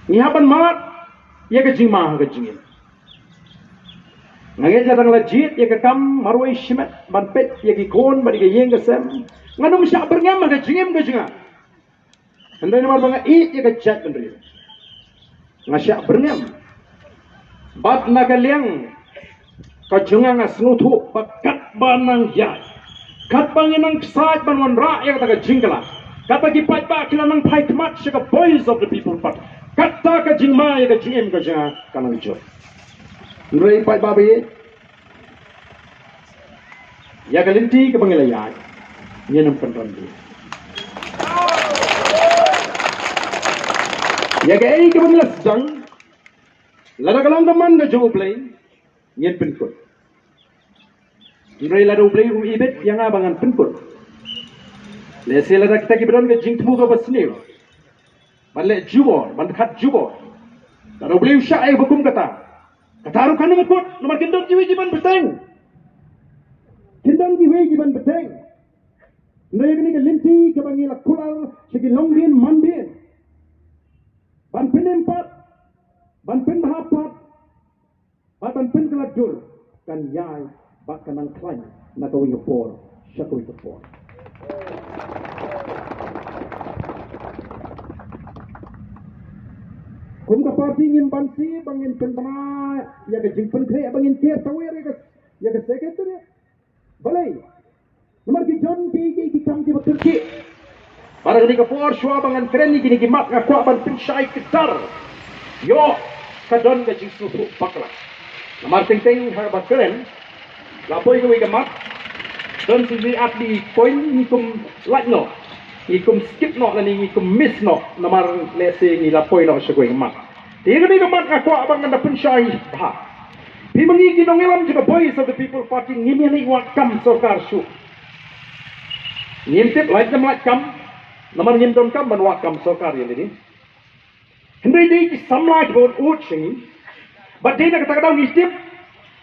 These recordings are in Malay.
Ngihapan mat, ya ke jing mah ke jingin. Ngait ladang lajit ya ke kam marwai shimet ban pet ya ke kon ban ke yeng ke sem. Nganum syak berngam ke jingim ke jinga. Andai nomor banga it ya ke chat kendri. Ngasyak berngam. Bat nakaliang ka jinga ngasnutu pakat banang yai. Kat banginang saat banwan ra ya kata ke jingkala. Kata ki pat ba kila nang pai kemat sya ke boys of the people pat. Kata ke jingma ya ke jingim ke jinga kanang jod. Nuri pat babi ya galinti ke pangilayay yan ang panrandi ya gay ke pangilas jang ladakalang naman ke jublay yan pinkot nuri ladublay ibit yang abangan pinkot lesi ladak kita kibran ke jingtmu ke basniw manle jubor mankat jubor ladublay usya ay hukum kata kataruh kan mukut nomor kendor jiwa jiban beteng kendor jiwa jiban beteng mereka ni kelinti kebangi lakular segi longdien mandien ban penempat ban penhapat ban pen keladur kan yai bak kanang klaim nakawi ngepor syakawi ngepor kum ka parti ngin bansi bangin pentama ya ke jing pentre bangin tiar tawer ya ke sekretary balai nomor ki jon ki kam ki bekerki para ni ka por shwa bangan treni kini ki mak ka kwa ban pinshai kitar yo ka don ka jing supu pakla nomor ting ha ba keren la poi ko ka mak don si atli point ni kum like no ikum skip no lani ikum miss no namar lese ni la poi no shagoi mak tiga ni mak aku abang anda pensyai ha pi mengi ginong elam juga boys of the people party ngimi ni wakam sokar shu ngintip like them like kam namar ngim don kam ban wakam sokar ya ni hendai di samla bon uching but dia nak kata ni step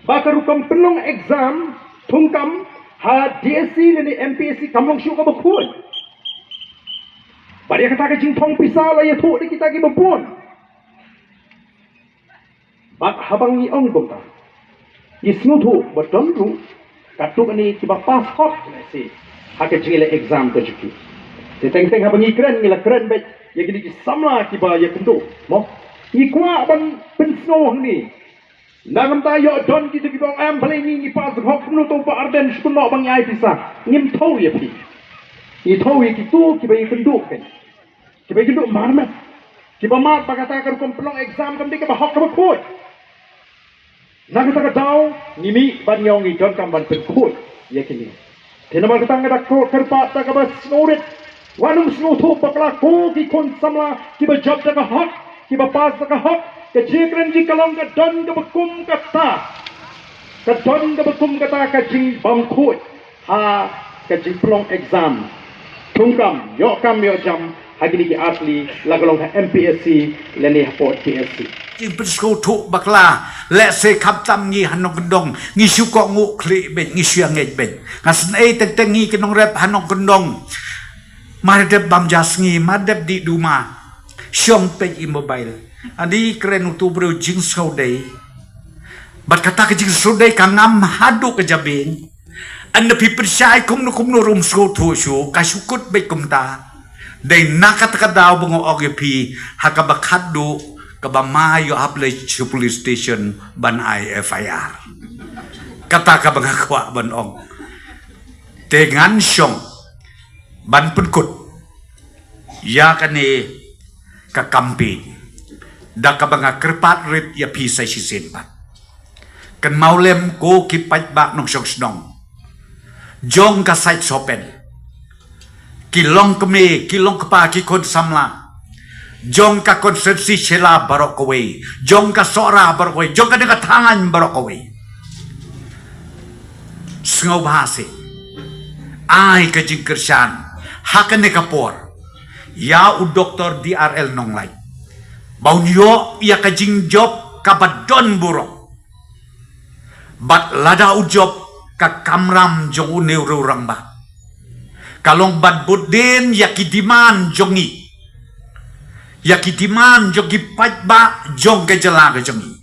bakaru kam penung exam thungkam ha DSC ni MPSC kamlong shu ka bakul Bari kata ke jingpong pisau lah ya tu di kita ki bepun. Bak habang ni ong bom ta. Isnu tu beton tu katuk ni tiba pas hot si. Hake jile exam tu juki. Teng habang ni keren bet ya gini ki samla tiba ya tentu. Mo. Ikwa ban pensno ni. Nagam ta yo don kita ki bong am bali ni pas hok nu tu pa arden shkuno bang ai pisa. Ngim thau ya pi. Ni thau ki tu ki bai kenduk kan. Ki bai kenduk marmat. Ki ba mat bagata kan komplong exam kam di ka hok ka khoi. Nang ta ka daw ni mi ban yong ni don kam ban pen khoi. Ya kini. Tena ba ka ngada ko kerpa ta ka ba snorit. Wanum sno thu pakla ko ki kon samla ki ba job ta ka hok. Ki ba pas ta ka hok. Ka jikren ji kalong ka don ka bakum ka ta. Ka don ka bakum ka ta ka jing bam khoi. Ha ka jing plong exam. Tungkam, yo jam, hagi ki asli, lagalong ha MPSC, leni ha port PSC. Jing pensko tu bakla, let se kap tam ni hanong gendong, ni syuko nguk klik ben, ni syang ngej ben. Ngasen teng ni kenong rep hanong gendong. Madep bam jasngi, madep di duma, syong pe mobile. Adi keren utu bro jing skodai. Bat kata ke jing skodai kangam hadu ke jabing. Anda people syai kum no rum so to show kasukut be kum ta dai nakat ka daw bungo ogepi hakabakat do kabamayo aple police station ban FIR kata ka bangakwa ban ong dengan syong ban penkut ya kane ka kampi da ka banga kerpat rit ya pisai sisen pat kan maulem ko kipat bak nong syong snong jong ka site sopen kilong keme kilong kepa ki kon samla jong ka konsepsi shela barok away jong ka sora barok away jong ka dengan tangan barok away sengaw bahasi ay ka jingkersan hakan ne kapor ya u doktor DRL nonglay bau yo ya ka jing job kabadon burok bat lada u job ka kamram jong uneu rang ba kalong bad budin yakidiman jongi ya kitiman jong kipat ba jong ke jela ke jongi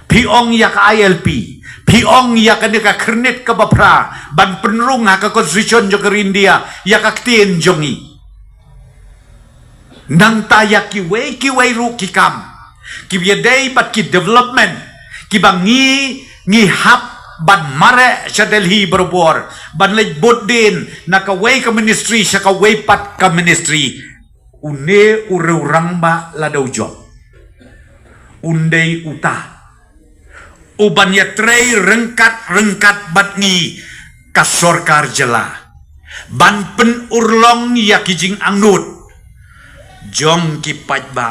piong ya ka ILP piong ya ka deka kernet ka bapra ban penrung ha ka konstitusi jong India ya ka ktien jongi nang ta ya kiwei ru kikam kibiadei bat ki development kibangi ngi hap ban mare sa Delhi berbor ban lej bodin na ka wei ka ministry sa ka wei pat ka ministry une urang ba la dau job undei uta uban ya trei rengkat bat ni ka sorkar jela ban pen urlong ya kijing angnut jong ki paj ba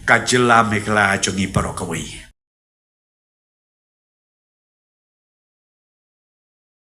ka jela mekla jongi paro kawai